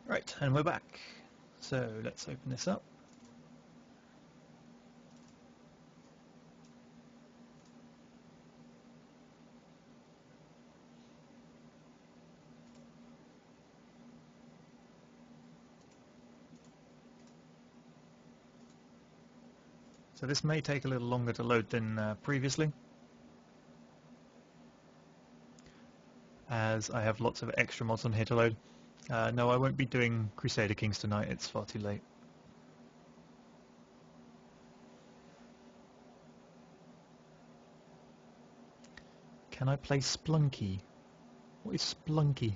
Right, and we're back. So let's open this up. So this may take a little longer to load than previously, as I have lots of extra mods on here to load. No, I won't be doing Crusader Kings tonight, it's far too late. Can I play Splunky? What is Splunky?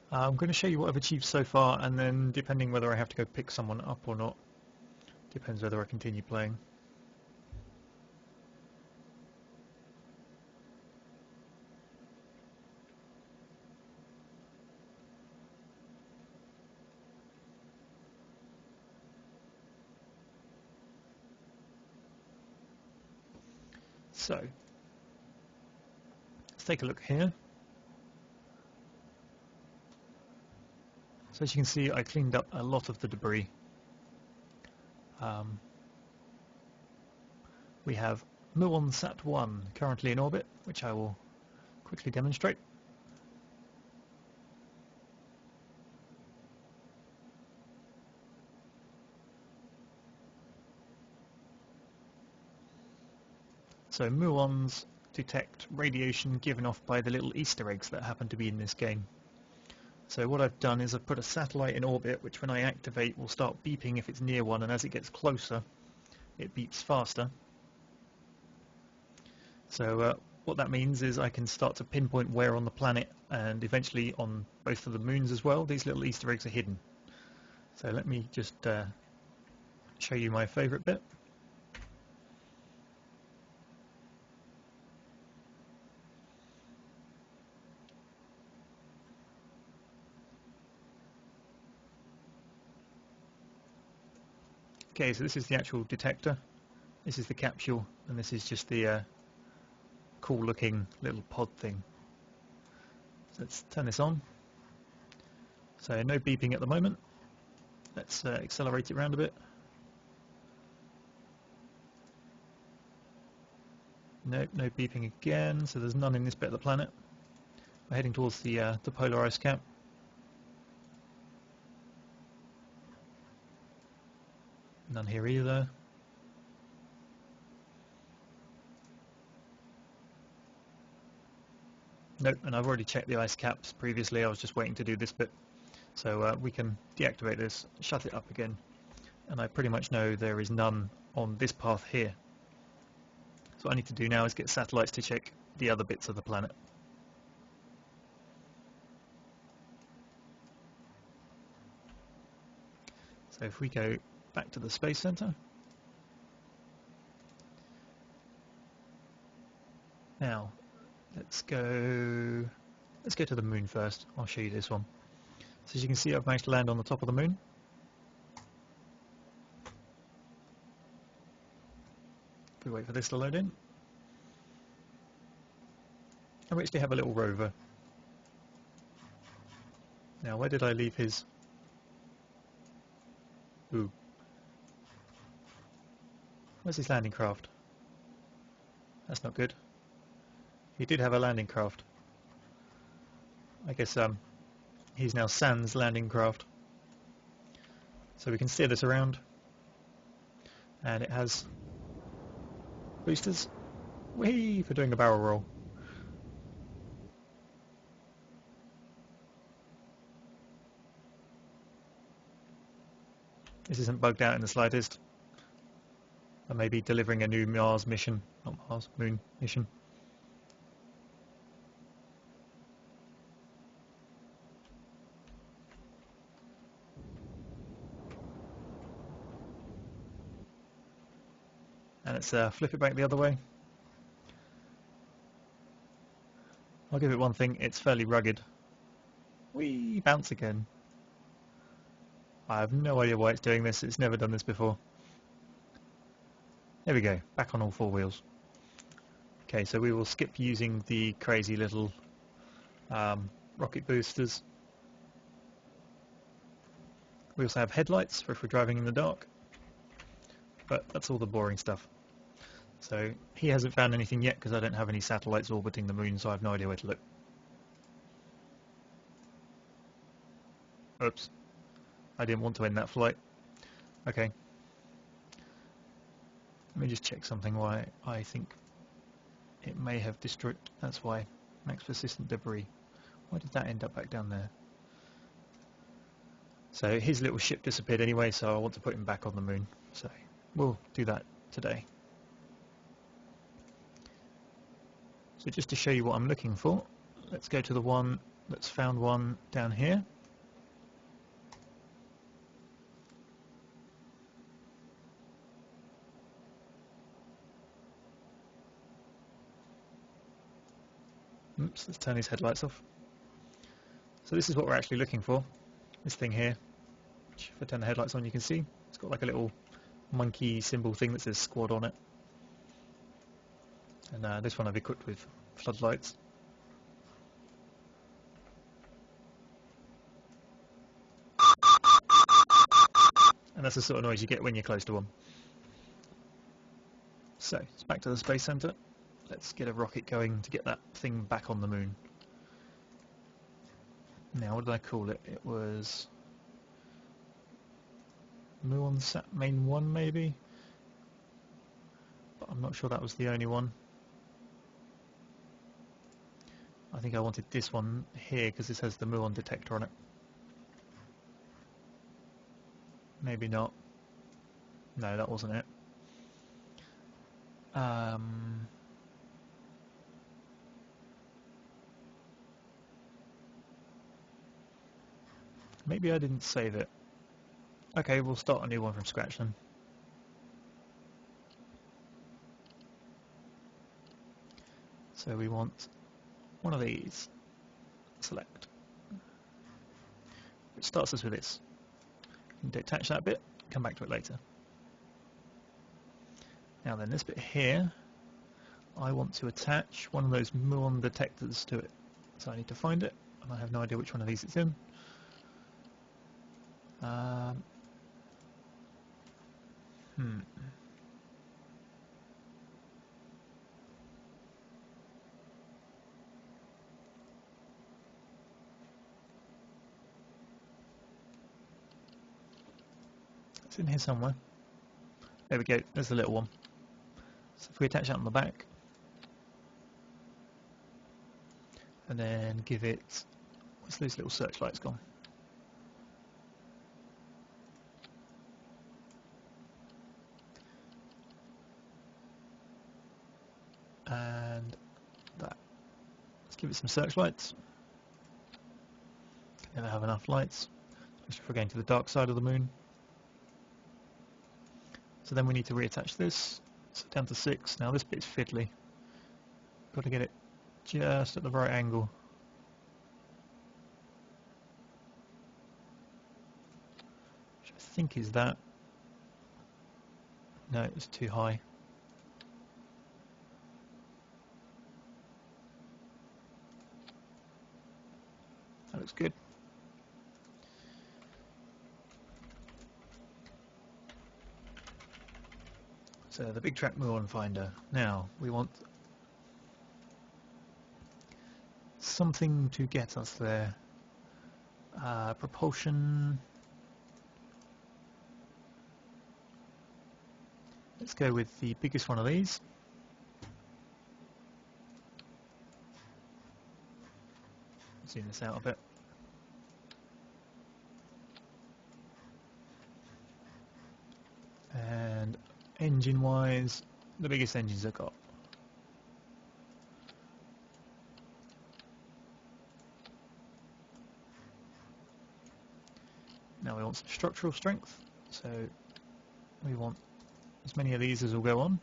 I'm going to show you what I've achieved so far, and then depending whether I have to go pick someone up or not, depends whether I continue playing. So, let's take a look here. So as you can see, I cleaned up a lot of the debris. We have Muon Sat-1 currently in orbit, which I will quickly demonstrate. So muons detect radiation given off by the little Easter eggs that happen to be in this game. So what I've done is I've put a satellite in orbit, which when I activate will start beeping if it's near one, and as it gets closer it beeps faster. So what that means is I can start to pinpoint where on the planet, and eventually on both of the moons as well, these little Easter eggs are hidden. So let me just show you my favourite bit. Okay, so this is the actual detector, this is the capsule, and this is just the cool looking little pod thing. So let's turn this on. So no beeping at the moment. Let's accelerate it around a bit. Nope, no beeping again, so there's none in this bit of the planet. We're heading towards the polar ice cap. None here either. Nope, and I've already checked the ice caps previously, I was just waiting to do this bit. So we can deactivate this, shut it up again, and I pretty much know there is none on this path here. So what I need to do now is get satellites to check the other bits of the planet. So if we go back to the Space Center. Now, let's go to the moon first. I'll show you this one. So as you can see, I've managed to land on the top of the moon. If we wait for this to load in. And we actually have a little rover. Now, where did I leave his... Ooh. Where's his landing craft? That's not good. He did have a landing craft. I guess he's now sans landing craft. So we can steer this around. And it has boosters. Whee! For doing a barrel roll. This isn't bugged out in the slightest. I may be delivering a new Mars mission, not Mars, Moon mission. And let's flip it back the other way. I'll give it one thing, it's fairly rugged. Whee! Bounce again. I have no idea why it's doing this, it's never done this before. There we go, back on all four wheels. Okay, so we will skip using the crazy little rocket boosters. We also have headlights for if we're driving in the dark, but that's all the boring stuff. So he hasn't found anything yet because I don't have any satellites orbiting the moon, so I have no idea where to look. Oops, I didn't want to end that flight. Okay, let me just check something why I think it may have destroyed. That's why. Max persistent debris. Why did that end up back down there? So his little ship disappeared anyway, so I want to put him back on the moon. So we'll do that today. So just to show you what I'm looking for, let's go to the one that's found one down here. Oops, let's turn his headlights off. So this is what we're actually looking for. This thing here, which if I turn the headlights on you can see, it's got like a little monkey symbol thing that says squad on it. And this one I've equipped with floodlights. And that's the sort of noise you get when you're close to one. So, it's back to the Space Center. Let's get a rocket going to get that thing back on the moon. Now, what did I call it? It was Muon Sat Main 1 maybe? But I'm not sure that was the only one. I think I wanted this one here because this has the Muon detector on it. Maybe not. No, that wasn't it. Maybe I didn't save it. Okay, we'll start a new one from scratch then. So we want one of these. Select. It starts us with this. You can detach that bit, come back to it later. Now then, this bit here, I want to attach one of those Muon detectors to it. So I need to find it, and I have no idea which one of these it's in. It's in here somewhere. There we go, there's the little one. So if we attach that on the back, and then give it, where's those little searchlights gone? And that. Let's give it some searchlights. Never have enough lights, especially if we're going to the dark side of the moon. So then we need to reattach this. So down to 6. Now this bit's fiddly. Got to get it just at the right angle. Which I think is that. No, it's too high. That looks good. So the big track Muon finder. Now we want something to get us there. Propulsion. Let's go with the biggest one of these. Zoom this out a bit. And engine wise, the biggest engines I've got. Now we want some structural strength, so we want as many of these as will go on.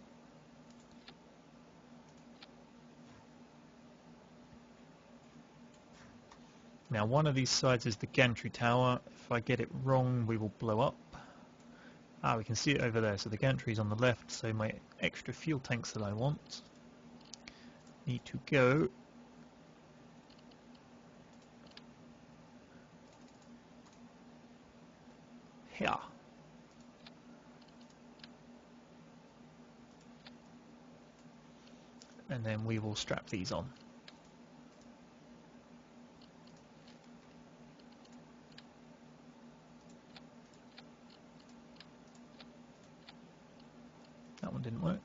Now one of these sides is the gantry tower. If I get it wrong, we will blow up. Ah, we can see it over there. So the gantry is on the left, so my extra fuel tanks that I want need to go here. And then we will strap these on. That one didn't work.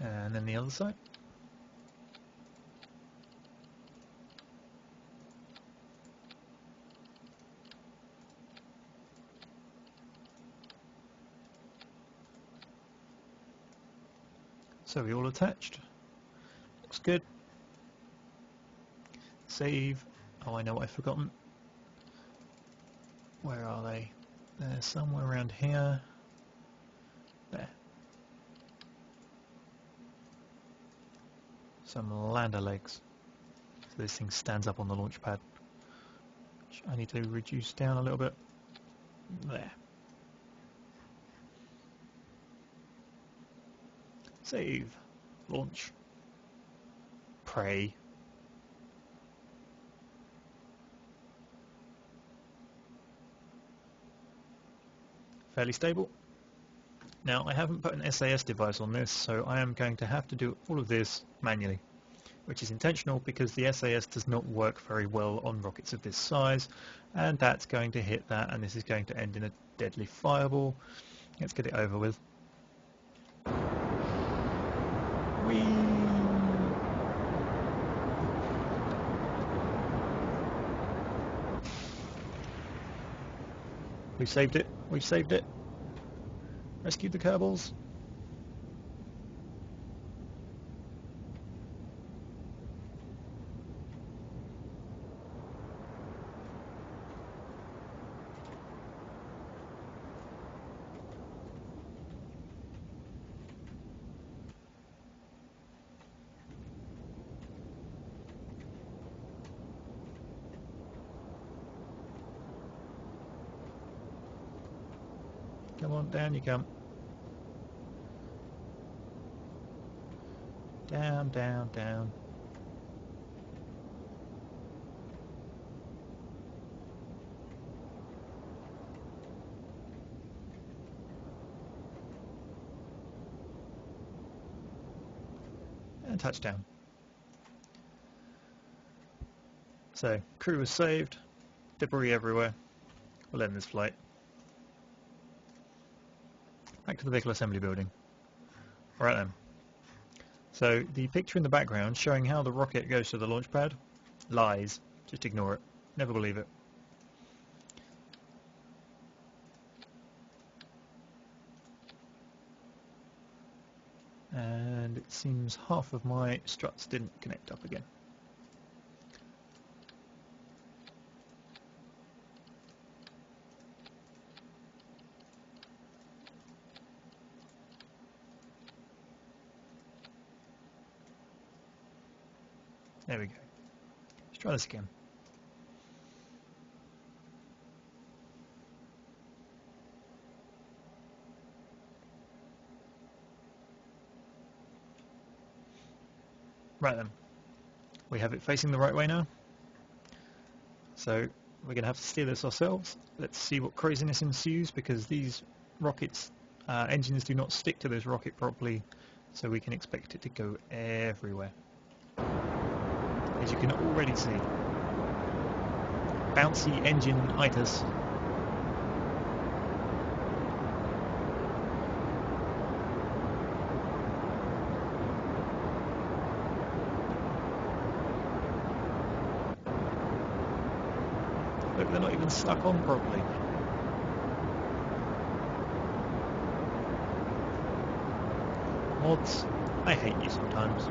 And then the other side. So we all attached. Looks good. Save. Oh, I know what I've forgotten. Where are they? They're somewhere around here. There. Some lander legs. So this thing stands up on the launch pad, which I need to reduce down a little bit. There. Save. Launch. Pray. Fairly stable. Now I haven't put an SAS device on this, so I am going to have to do all of this manually, which is intentional because the SAS does not work very well on rockets of this size, and that's going to hit that, and this is going to end in a deadly fireball. Let's get it over with. Whee! We've saved it. We've saved it. Rescued the Kerbals. Come on, down you come. Down, down, down. And touchdown. So, crew was saved. Debris everywhere. We'll end this flight. Back to the vehicle assembly building. Alright then. So the picture in the background showing how the rocket goes to the launch pad, lies. Just ignore it. Never believe it. And it seems half of my struts didn't connect up again. There we go. Let's try this again. Right then. We have it facing the right way now. So we're going to have to steer this ourselves. Let's see what craziness ensues, because these rockets, engines do not stick to this rocket properly, so we can expect it to go everywhere. As you can already see. Bouncy engine-itis. Look, they're not even stuck on properly. Mods, I hate you sometimes.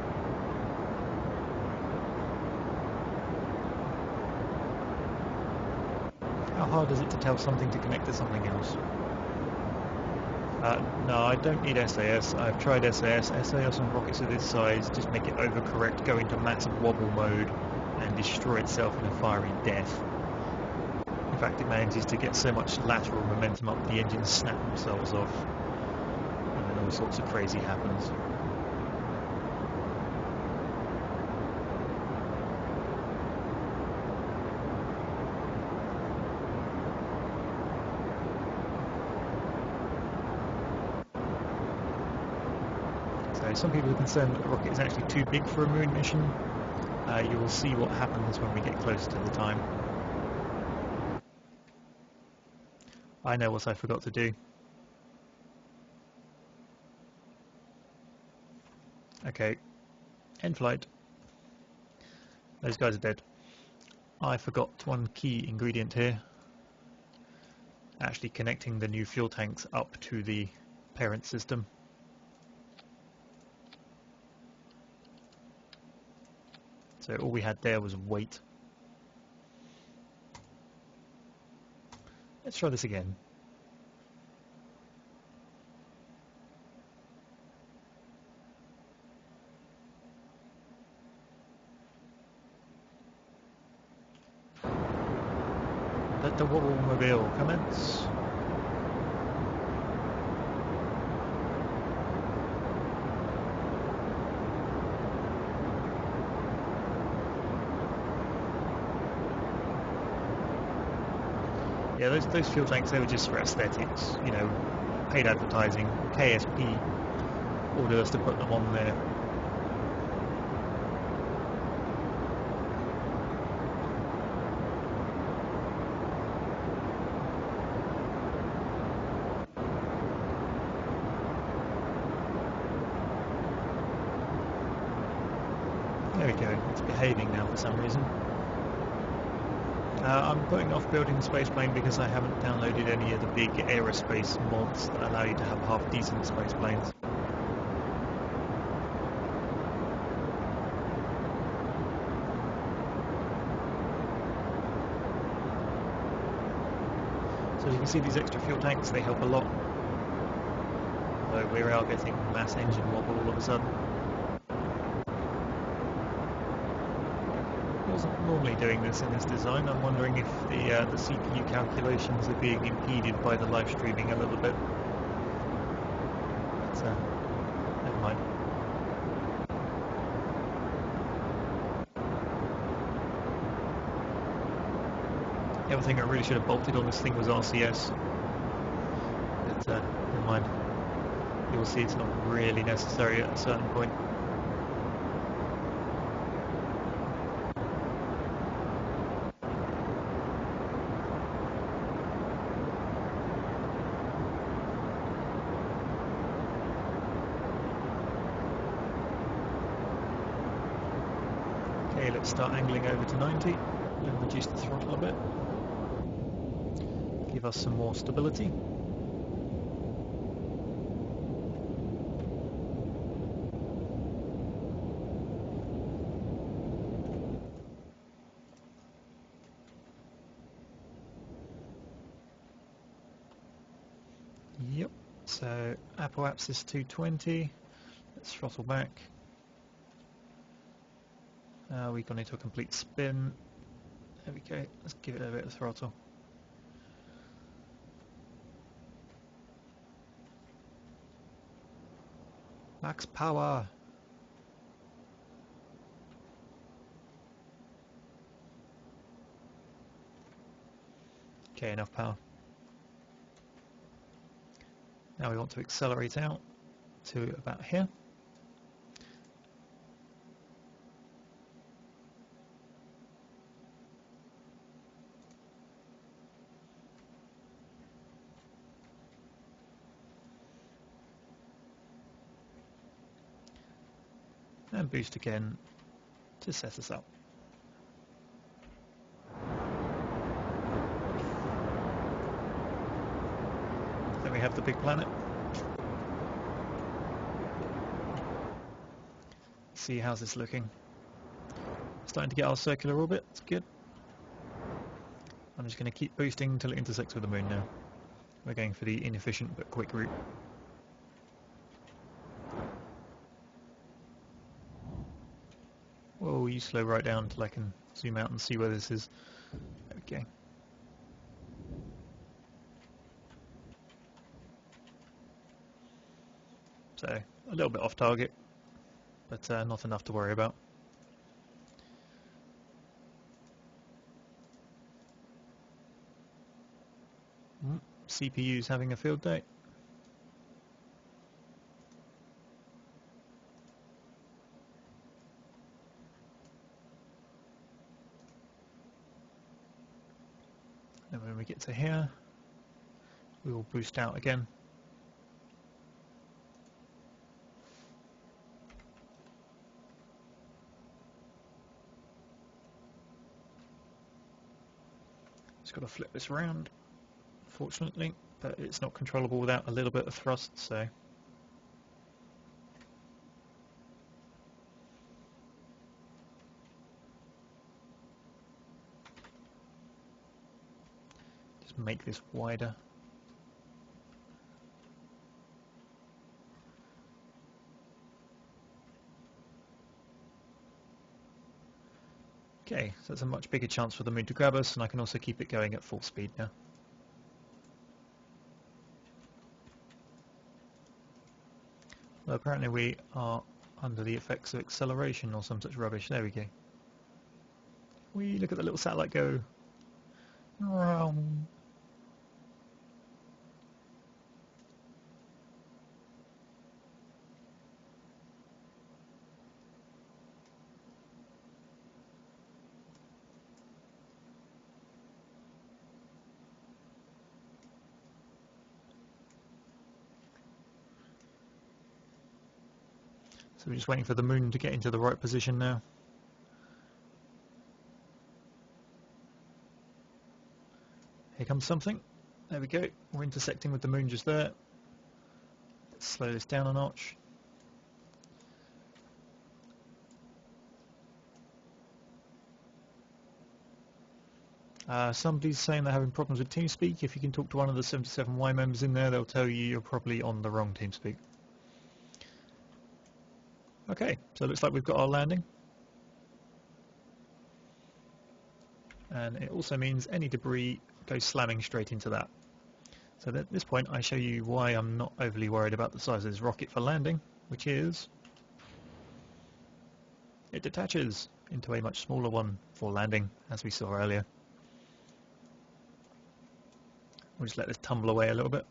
How hard is it to tell something to connect to something else? No, I don't need SAS. I've tried SAS. SAS on rockets of this size just make it overcorrect, go into massive wobble mode, and destroy itself in a fiery death. In fact, it manages to get so much lateral momentum up, the engines snap themselves off, and then all sorts of crazy happens. So some people are concerned that the rocket is actually too big for a moon mission. You will see what happens when we get closer to the time. I know what I forgot to do. Okay, end flight. Those guys are dead. I forgot one key ingredient here. Actually connecting the new fuel tanks up to the parent system. So all we had there was weight. Let's try this again. Let the Wobblemobile commence. Yeah, those fuel tanks, they were just for aesthetics, you know, paid advertising. KSP ordered us to put them on there. There we go, it's behaving now for some reason. I'm putting off building the spaceplane because I haven't downloaded any of the big aerospace mods that allow you to have half-decent spaceplanes. So as you can see, these extra fuel tanks, they help a lot. Although we are getting mass engine wobble all of a sudden. Wasn't normally doing this in this design. I'm wondering if the CPU calculations are being impeded by the live streaming a little bit. But, never mind. The other thing I really should have bolted on this thing was RCS. But never mind. You'll see it's not really necessary at a certain point. Okay, let's start angling over to 90 and reduce the throttle a bit. Give us some more stability. Yep, so apoapsis 220, let's throttle back. We've gone into a complete spin. There we go, let's give it a bit of throttle. Max power! Okay, enough power. Now we want to accelerate out to about here. And boost again to set us up. Then we have the big planet. See, how's this looking? Starting to get our circular orbit, it's good. I'm just going to keep boosting until it intersects with the moon now. We're going for the inefficient but quick route. Whoa, you slow right down until I can zoom out and see where this is. There we go. So, a little bit off target, but not enough to worry about. CPU's having a field day. And when we get to here, we will boost out again. Just got to flip this around, fortunately, but it's not controllable without a little bit of thrust, so. Just make this wider. Okay, so that's a much bigger chance for the moon to grab us, and I can also keep it going at full speed now. Well, apparently we are under the effects of acceleration or some such rubbish. There we go. We look at the little satellite go. So we're just waiting for the moon to get into the right position now. Here comes something. There we go. We're intersecting with the moon just there. Let's slow this down a notch. Somebody's saying they're having problems with TeamSpeak. If you can talk to one of the 77Y members in there, they'll tell you you're probably on the wrong TeamSpeak. Okay, so it looks like we've got our landing. And it also means any debris goes slamming straight into that. So at this point I show you why I'm not overly worried about the size of this rocket for landing, which is it detaches into a much smaller one for landing, as we saw earlier. We'll just let this tumble away a little bit.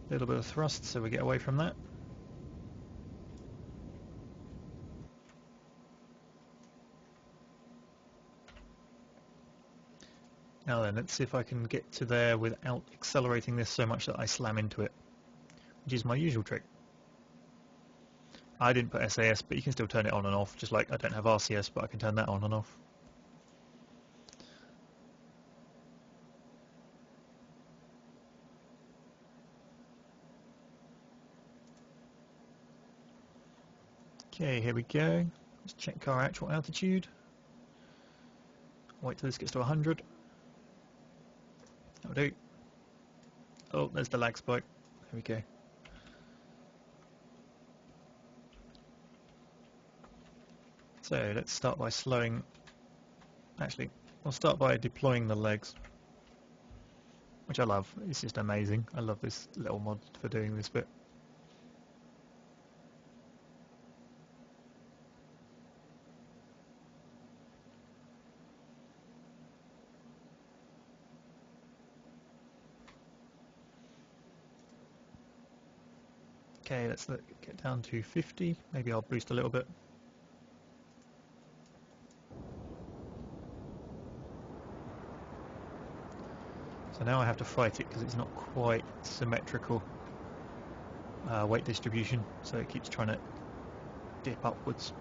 A little bit of thrust so we get away from that. Now then, let's see if I can get to there without accelerating this so much that I slam into it, which is my usual trick. I didn't put SAS, but you can still turn it on and off, just like I don't have RCS, but I can turn that on and off. Okay, here we go. Let's check our actual altitude. Wait till this gets to 100. That'll do. Oh, there's the lag spike. There we go. So let's start by slowing. Actually, I'll start by deploying the legs, which I love. It's just amazing. I love this little mod for doing this bit. Okay, let's get down to 50. Maybe I'll boost a little bit. So now I have to fight it because it's not quite symmetrical weight distribution, so it keeps trying to dip upwards.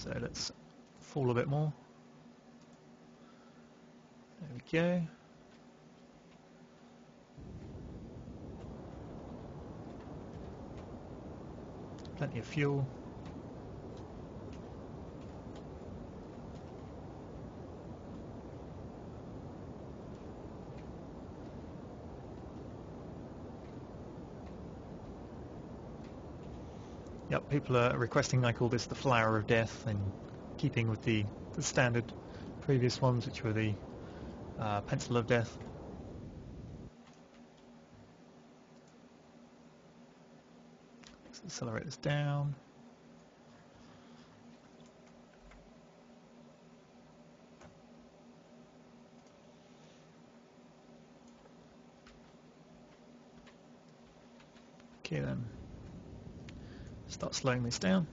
So let's fall a bit more. There we go. Plenty of fuel. Yep, people are requesting I call this the Flower of Death, in keeping with the standard previous ones, which were the Pencil of Death. Let's accelerate this down. Okay then, start slowing this down.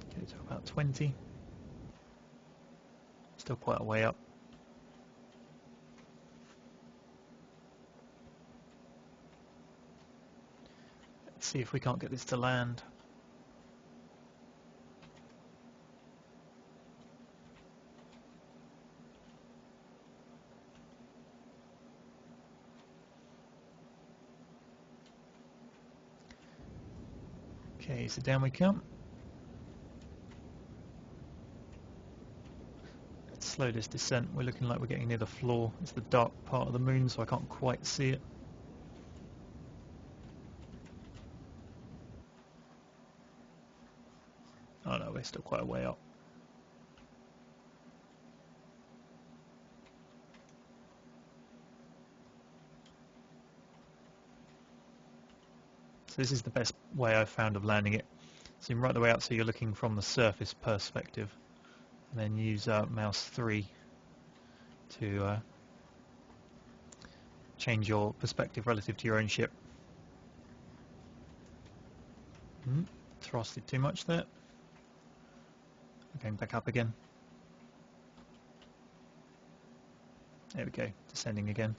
Okay, to about 20. Still quite a way up. Let's see if we can't get this to land. Okay, so down we come. Let's slow this descent. We're looking like we're getting near the floor. It's the dark part of the moon, so I can't quite see it. Oh no, we're still quite a way up. So this is the best way I've found of landing it. Zoom right the way out so you're looking from the surface perspective, and then use mouse 3 to change your perspective relative to your own ship. Thrusted too much there. Going back up again. There we go, descending again.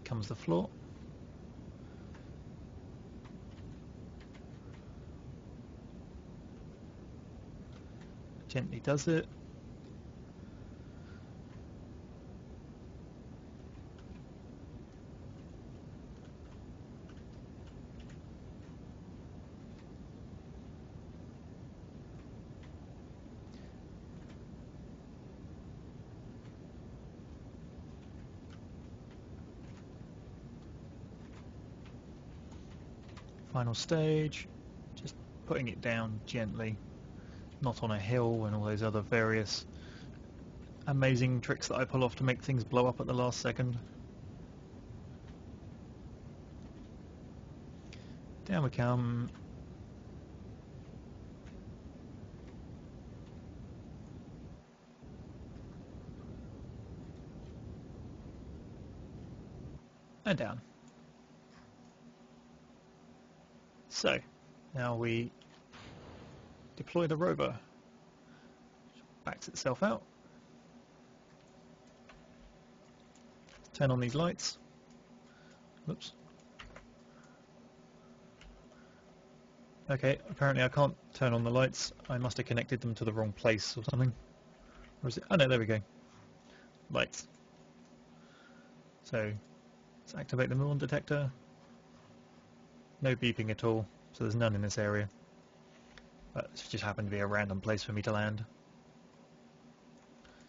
Comes the floor. Gently does it. Final stage, just putting it down gently, not on a hill and all those other various amazing tricks that I pull off to make things blow up at the last second. Down we come. And down. So, now we deploy the rover. Backs itself out. Turn on these lights. Whoops. Okay, apparently I can't turn on the lights. I must have connected them to the wrong place or something. Or is it? Oh no, there we go. Lights. So, let's activate the Muon detector. No beeping at all, so there's none in this area. But this just happened to be a random place for me to land.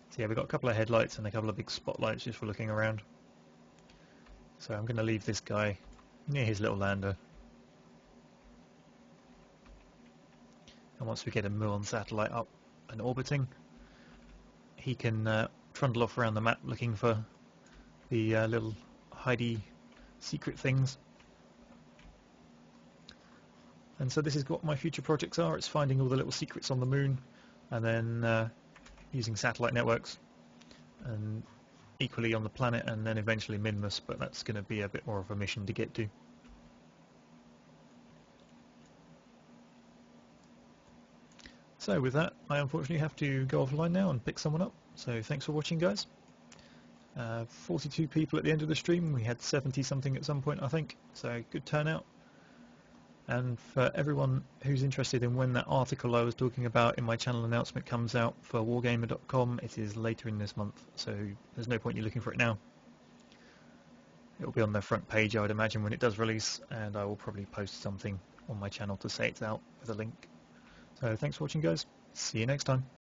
So yeah, we've got a couple of headlights and a couple of big spotlights just for looking around. So I'm going to leave this guy near his little lander. And once we get a Muon satellite up and orbiting, he can trundle off around the map looking for the little hidey secret things. And so this is what my future projects are. It's finding all the little secrets on the moon, and then using satellite networks, and equally on the planet, and then eventually Minmus, but that's going to be a bit more of a mission to get to. So with that, I unfortunately have to go offline now and pick someone up. So thanks for watching, guys. 42 people at the end of the stream. We had 70 something at some point, I think, so good turnout. And for everyone who's interested in when that article I was talking about in my channel announcement comes out for wargamer.com, it is later in this month, so there's no point you looking for it now. It'll be on the front page, I would imagine, when it does release, and I will probably post something on my channel to say it's out with a link. So thanks for watching, guys. See you next time.